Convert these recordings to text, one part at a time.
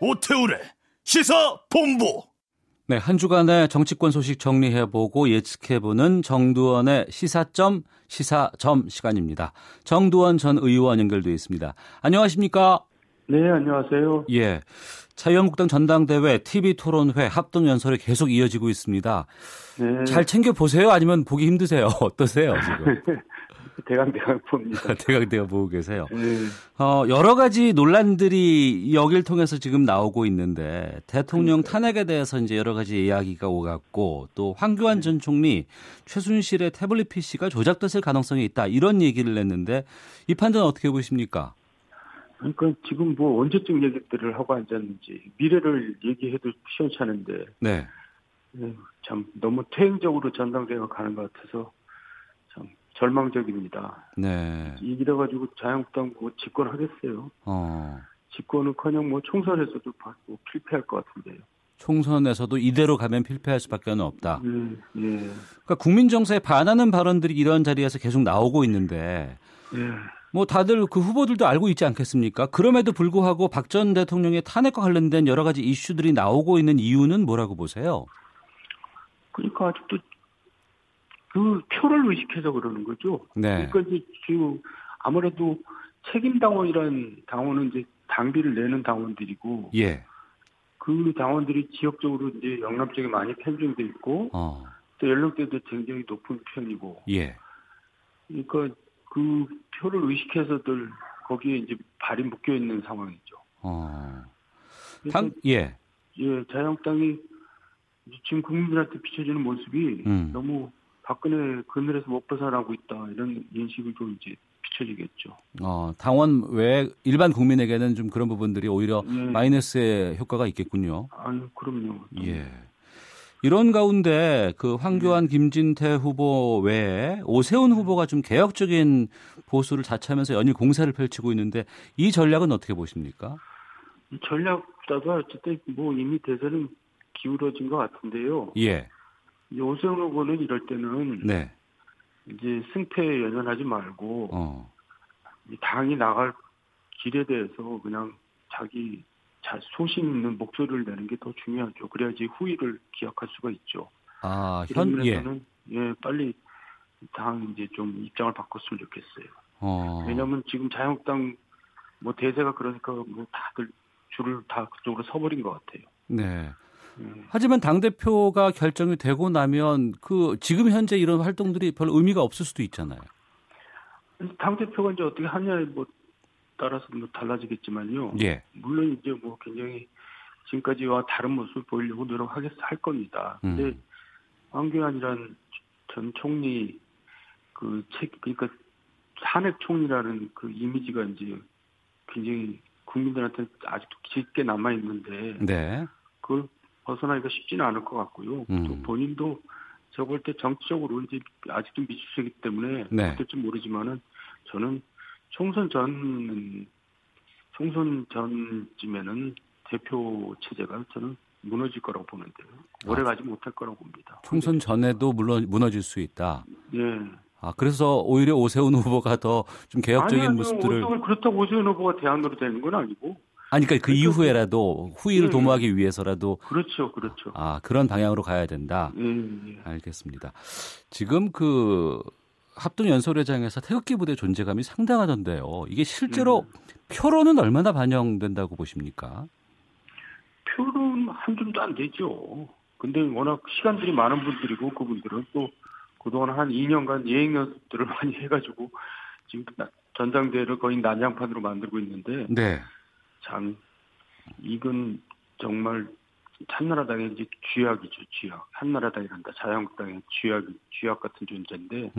오태우래 시사본부. 네, 한 주간의 정치권 소식 정리해보고 예측해보는 정두원의 시사점 시간입니다. 정두원 전 의원 연결되어 있습니다. 안녕하십니까? 네, 안녕하세요. 예, 자유한국당 전당대회 TV토론회 합동연설이 계속 이어지고 있습니다. 네. 잘 챙겨보세요? 아니면 보기 힘드세요? 어떠세요, 지금? 대강 봅니다. 대강 보고 계세요. 네. 여러 가지 논란들이 여길 통해서 지금 나오고 있는데 대통령 탄핵에 대해서 이제 여러 가지 이야기가 오갔고 또 황교안 전 총리 최순실의 태블릿 PC가 조작됐을 가능성이 있다 이런 얘기를 했는데 이 판단 어떻게 보십니까? 그러니까 지금 뭐 언제쯤 얘기들을 하고 앉았는지 미래를 얘기해도 시원찮은데 네. 참 너무 퇴행적으로 전당대회가 가는 것 같아서 참 절망적입니다. 네. 이래가지고 자유한국당 뭐 집권하겠어요. 집권은커녕 뭐 총선에서도 뭐 필패할 것 같은데요. 총선에서도 이대로 가면 필패할 수밖에 없다. 예. 그러니까 국민 정서에 반하는 발언들이 이런 자리에서 계속 나오고 있는데 뭐 다들 그 후보들도 알고 있지 않겠습니까? 그럼에도 불구하고 박 전 대통령의 탄핵과 관련된 여러 가지 이슈들이 나오고 있는 이유는 뭐라고 보세요? 그러니까 아직도 그 표를 의식해서 그러는 거죠. 네. 그러니까 이제 아무래도 책임 당원이란 당원은 이제 당비를 내는 당원들이고, 예. 그 당원들이 지역적으로 이제 영남 쪽에 많이 편중돼 있고, 또 연령대도 굉장히 높은 편이고, 예. 그러니까 그 표를 의식해서들 거기에 이제 발이 묶여 있는 상황이죠. 예, 자유한국당이 지금 국민들한테 비춰지는 모습이 너무 박근혜 그늘에서 못 벗어나고 있다 이런 인식으로 이제 비춰지겠죠. 당원 외에 일반 국민에게는 좀 그런 부분들이 오히려 마이너스의 효과가 있겠군요. 아니, 그럼요. 예. 이런 가운데 그 황교안, 김진태 후보 외에 오세훈 후보가 좀 개혁적인 보수를 자처하면서 연일 공세를 펼치고 있는데 이 전략은 어떻게 보십니까? 이 전략보다도 어쨌든 뭐 이미 대세는 기울어진 것 같은데요. 예. 오세훈 후보는 이럴 때는 네. 이제 승패에 연연하지 말고 이 당이 나갈 길에 대해서 그냥 자기 소신 있는 목소리를 내는 게 더 중요하죠. 그래야지 후위를 기약할 수가 있죠. 이런 면에서는 빨리 당 이제 좀 입장을 바꿨으면 좋겠어요. 왜냐하면 지금 자유한국당 뭐 대세가 그러니까 뭐 다들 줄을 다 그쪽으로 서버린 것 같아요. 네. 하지만 당대표가 결정이 되고 나면 그 지금 현재 이런 활동들이 별 의미가 없을 수도 있잖아요. 당대표가 이제 어떻게 하냐에 뭐 따라서 뭐 달라지겠지만요. 예. 물론 이제 뭐 굉장히 지금까지와 다른 모습을 보이려고 할 겁니다. 근데 황교안이란 전 총리 그러니까 탄핵 총리라는 그 이미지가 이제 굉장히 국민들한테 아직도 깊게 남아 있는데 네. 그걸 벗어나기가 쉽지는 않을 것 같고요. 또 본인도 저걸 때 정치적으로 이제 아직도 미주시이기 때문에 어떨지 모르지만은 저는 총선 전쯤에는 대표 체제가 저는 무너질 거라고 보는데요. 오래가지 못할 거라고 봅니다. 총선 전에도 물론 무너질 수 있다. 예. 그래서 오히려 오세훈 후보가 더 좀 개혁적인 모습들을. 그렇다고 오세훈 후보가 대안으로 되는 건 아니고. 그러니까 그 이후에라도 후위를 도모하기 위해서라도. 그렇죠. 그런 방향으로 가야 된다. 알겠습니다. 지금 그 합동연설회장에서 태극기 부대 존재감이 상당하던데요. 이게 실제로 표로는 얼마나 반영된다고 보십니까? 표는 한 줌도 안 되죠. 근데 워낙 시간들이 많은 분들이고 그분들은 또 그동안 한 2년간 예행 연습들을 많이 해가지고 지금 전당대회를 거의 난장판으로 만들고 있는데 참 이건 정말 한나라당의 이제 쥐약이죠. 쥐약. 한나라당이란다. 자유한국당의 쥐약 같은 존재인데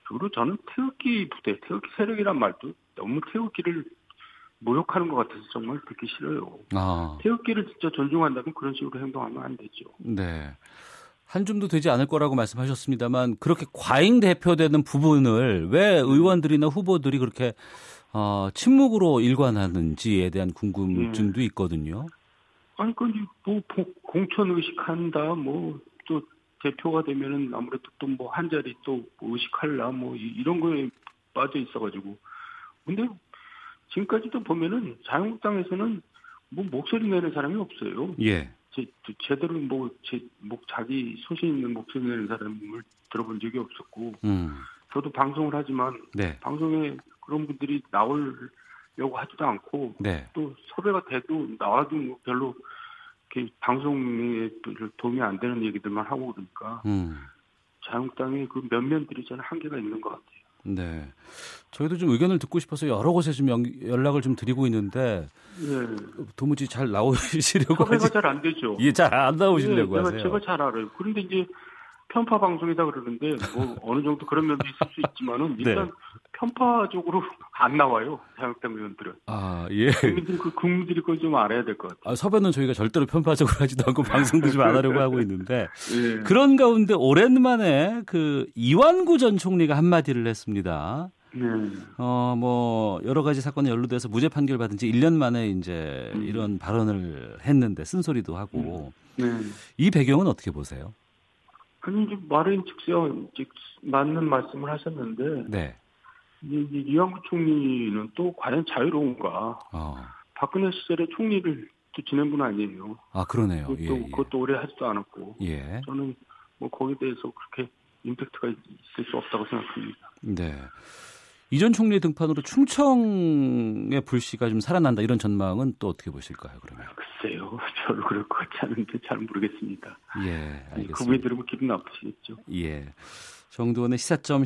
그리고 저는 태극기 부대, 태극기 세력이란 말도 너무 태극기를 모욕하는 것 같아서 정말 듣기 싫어요. 태극기를 진짜 존중한다면 그런 식으로 행동하면 안 되죠. 네. 한 줌도 되지 않을 거라고 말씀하셨습니다만 그렇게 과잉 대표되는 부분을 왜 의원들이나 후보들이 그렇게 침묵으로 일관하는지에 대한 궁금증도 있거든요. 아니, 뭐 공천 의식한다, 뭐 또 대표가 되면은 아무래도 또 뭐 한 자리 또 의식할라, 뭐 이런 거에 빠져 있어가지고. 근데 지금까지도 보면은 자유한국당에서는 뭐 목소리 내는 사람이 없어요. 예. 제대로 자기 소신 있는 목소리 내는 사람을 들어본 적이 없었고, 저도 방송을 하지만 네. 방송에 그런 분들이 나오려고 하지도 않고, 네. 또 섭외가 돼도 나와도 뭐 별로 이렇게 방송에 도움이 안 되는 얘기들만 하고 그러니까 자유한국당의 그 면면들이 저는 한계가 있는 것 같아요. 네, 저희도 좀 의견을 듣고 싶어서 여러 곳에 좀 연락을 좀 드리고 있는데 도무지 잘 나오시려고 섭외가 잘 안 되죠. 예, 잘 안 나오시려고 하세요. 제가 잘 알아요. 그런데 이제 편파 방송이다 그러는데 뭐 어느 정도 그런 면도 있을 수 있지만은 일단 네. 편파적으로 안 나와요. 자유한국당 의원들은. 아, 예. 국민들이 그걸 좀 알아야 될 것 같아요. 섭외는 저희가 절대로 편파적으로 하지도 않고 방송도 좀 안 하려고 하고 있는데 예. 그런 가운데 오랜만에 그 이완구 전 총리가 한마디를 했습니다. 뭐 여러 가지 사건에 연루돼서 무죄 판결 받은 지 1년 만에 이제 이런 발언을 했는데 쓴소리도 하고 이 배경은 어떻게 보세요? 아니 이제 말은 즉선 맞는 말씀을 하셨는데 네. 이완구 총리는 또 과연 자유로운가? 박근혜 시절에 총리를 또 지낸 분 아니에요. 아 그러네요. 그것도 오래 하지도 않았고. 예. 저는 뭐 거기에 대해서 그렇게 임팩트가 있을 수 없다고 생각합니다. 네. 이 전 총리의 등판으로 충청의 불씨가 좀 살아난다 이런 전망은 또 어떻게 보실까요? 그러면 글쎄요, 저도 그럴 것 같지 않은데 잘 모르겠습니다. 예, 알겠습니다. 그분이 들으면 기분 나쁘시겠죠. 예, 정두원의 시사점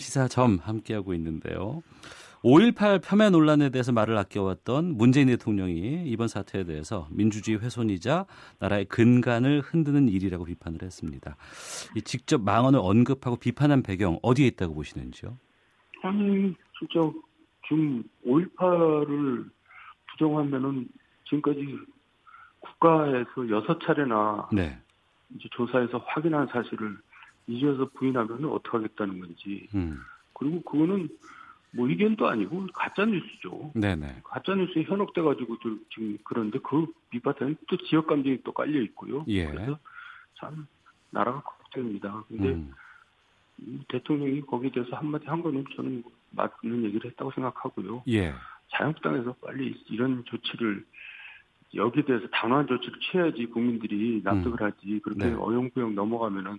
함께하고 있는데요. 5.18 폄훼 논란에 대해서 말을 아껴왔던 문재인 대통령이 이번 사태에 대해서 민주주의 훼손이자 나라의 근간을 흔드는 일이라고 비판을 했습니다. 직접 망언을 언급하고 비판한 배경 어디에 있다고 보시는지요? 아니 진짜 지금 5.18을 부정하면은 지금까지 국가에서 6차례나 네. 이제 조사해서 확인한 사실을 이제서 부인하면 어떻게 하겠다는 건지. 그리고 그거는 뭐 의견도 아니고 가짜 뉴스죠. 네네. 가짜 뉴스에 현혹돼 가지고 지금 그런데 그 밑바탕에 또 지역 감정이 또 깔려 있고요. 예. 그래서 참 나라가 걱정입니다. 근데 대통령이 거기에 대해서 한마디 한 거는 저는 맞는 얘기를 했다고 생각하고요. 예. 자유한국당에서 빨리 이런 조치를 여기에 대해서 단호한 조치를 취해야지 국민들이 납득을 하지. 그렇게 어영부영 넘어가면은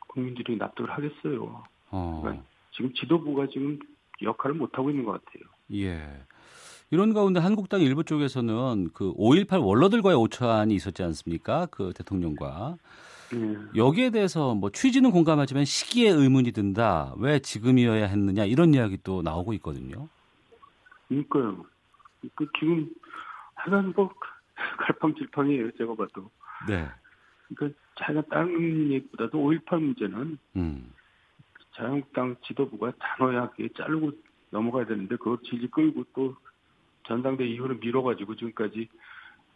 국민들이 납득을 하겠어요. 그러니까 지금 지도부가 지금 역할을 못 하고 있는 것 같아요. 예. 이런 가운데 한국당 일부 쪽에서는 그 5.18 원로들과의 오찬이 있었지 않습니까? 그 대통령과. 여기에 대해서 뭐 취지는 공감하지만 시기에 의문이 든다. 왜 지금이어야 했느냐 이런 이야기 또 나오고 있거든요. 그러니까요. 지금 하여간 뭐 갈팡질팡이에요. 제가 봐도. 네. 그러니까 자기가 다른 얘기보다도 5.18 문제는 자유한국당 지도부가 단호하게 자르고 넘어가야 되는데 그걸 질질 끌고 또 전당대 이후로 밀어가지고 지금까지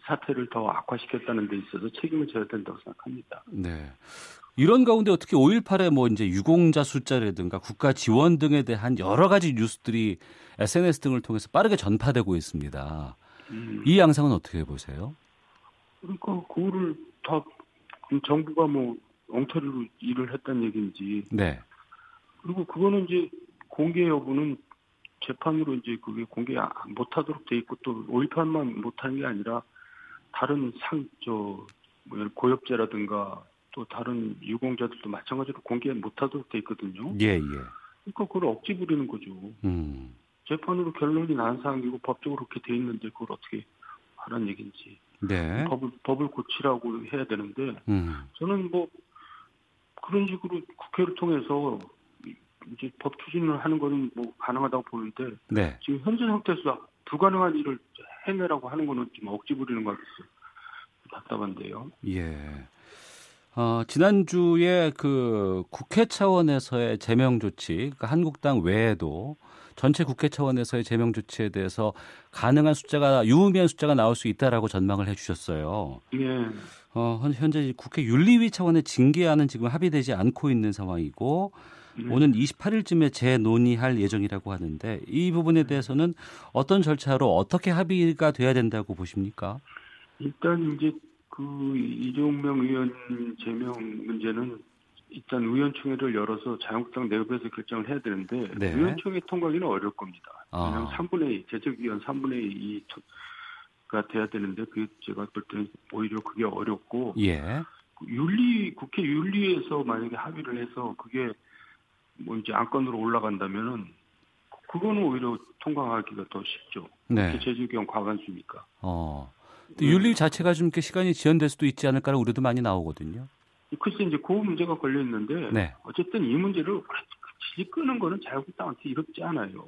사태를 더 악화시켰다는 데 있어서 책임을 져야 된다고 생각합니다. 네. 이런 가운데 어떻게 5.18의 뭐 이제 유공자 숫자라든가 국가 지원 등에 대한 여러 가지 뉴스들이 SNS 등을 통해서 빠르게 전파되고 있습니다. 이 양상은 어떻게 보세요? 그러니까 그거를 다 정부가 뭐 엉터리로 일을 했다는 얘기인지. 네. 그리고 그거는 이제 공개 여부는 재판으로 이제 그게 공개 못하도록 돼 있고 또 5.18만 못하는 게 아니라 다른 고엽죄라든가 또 다른 유공자들도 마찬가지로 공개 못하도록 돼 있거든요. 예. 그러니까 그걸 억지 부리는 거죠. 재판으로 결론이 난 사항이고 법적으로 그렇게 돼 있는데 그걸 어떻게 하라는 얘기인지. 네. 법을 고치라고 해야 되는데 저는 뭐 그런 식으로 국회를 통해서 이제 법 추진을 하는 거는 뭐 가능하다고 보는데 지금 현재 상태에서 불가능한 일을 해내라고 하는 거는 좀 억지 부리는 것 같아서 답답한데요. 예. 지난주에 그 국회 차원에서의 제명 조치, 그러니까 한국당 외에도 전체 국회 차원에서의 제명 조치에 대해서 가능한 숫자가 유의미한 숫자가 나올 수 있다라고 전망을 해주셨어요. 예. 현재 국회 윤리위 차원의 징계안은 지금 합의되지 않고 있는 상황이고 오는 28일쯤에 재논의할 예정이라고 하는데 이 부분에 대해서는 어떤 절차로 어떻게 합의가 돼야 된다고 보십니까? 일단 이제 그 이종명 의원 제명 문제는 일단 의원총회를 열어서 자유한국당 내부에서 결정을 해야 되는데 의원총회 통과하기는 어려울 겁니다. 왜냐하면 3분의 2, 제적위원 3분의 2 돼야 되는데 그 제가 볼 때는 오히려 그게 어렵고 예. 국회 윤리에서 만약에 합의를 해서 그게 뭐 이제 안건으로 올라간다면은 그거는 오히려 통과하기가 더 쉽죠. 네. 제주경 과반수니까. 윤리 자체가 좀 이렇게 시간이 지연될 수도 있지 않을까라는 우려도 많이 나오거든요. 글쎄 이제 그 문제가 걸려 있는데 네. 어쨌든 이 문제를 질질 끄는 거는 자유한국당한테 이롭지 않아요.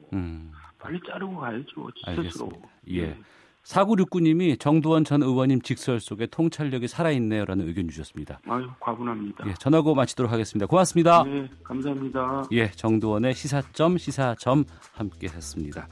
빨리 자르고 가야죠. 스스로. 알겠습니다. 예. 4969님이 정두원 전 의원님 직설 속에 통찰력이 살아있네요라는 의견 주셨습니다. 아유, 과분합니다. 예, 전화고 마치도록 하겠습니다. 고맙습니다. 네, 감사합니다. 예, 정두원의 시사점 함께 했습니다.